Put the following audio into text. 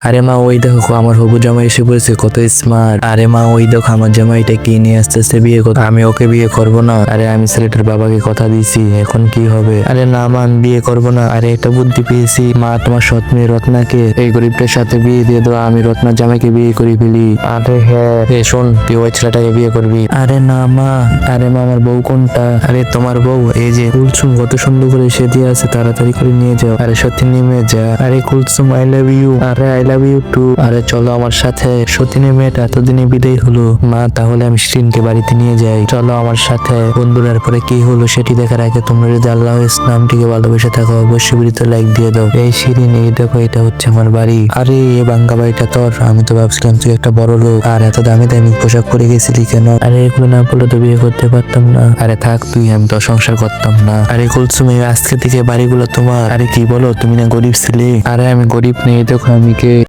আরে মা ওই দেখো আমার হবু জামাই এসে পড়েছে, কত স্মার্ট। আরে মা ওই দেখো আমার জামাইটা কি নিয়ে আসতেছে, বিয়ে করতে। আমি ওকে বিয়ে করব না। আরে আমি ছেলেটার বাবাকে কথা দিয়েছি, এখন কি হবে? আরে না মা আমি বিয়ে করব না। আরে একটা বুদ্ধি পেয়েছি মা, তোমার সৎ মেয়ে রত্নাকে এই গরিবটার সাথে বিয়ে দিয়ে দাও, আমি রত্নার জামাইকে বিয়ে করে ফেলি। আরে হ্যাঁ শোন, তুই ওই ছেলেটাকে বিয়ে করবি। আরে না মা। আরে মা আমার বউ কোনটা? আরে তোমার বউ এই যে কুলসুম, কত সুন্দর করে সেজে আছে, তাড়াতাড়ি করে নিয়ে যাও। আরে সত্যি নেমে যা। আরে কুলসুম আই লাভ ইউ। আরে আই লাভ ইউ টু। আরে চলো আমার সাথে। সতীনের মেয়েটা এতদিনে বিদায় হলো মা, তাহলে আমি শিরিনকে বাড়িতে নিয়ে যাই, চলো আমার সাথে। বন্ধুরার পরে কি হলো সেটি দেখার আগে তোমরা যদি আল্লাহ ইসলামটিকে ভালোবেসে থাকো অবশ্যই ভিডিওতে লাইক দিয়ে দাও। এই শিরিন এই দেখো, এটা হচ্ছে আমার বাড়ি। আরে এই বাঙ্গা বাড়িটা তোর? আমি তো ভাবছিলাম তুই একটা বড় লোক, আর এত দামি দামি পোশাক পরে গেছিলি কেন? আরে এগুলো না পড়লে তো বিয়ে করতে পারতাম না। আরে থাক তুই, আমি তো সংসার করতাম না। আরে কুলসুম এই আজকে থেকে বাড়িগুলো তোমার। আরে কি বলো, তুমি না গরিব ছিলে? আরে আমি গরিব নেই, দেখো আমি কে।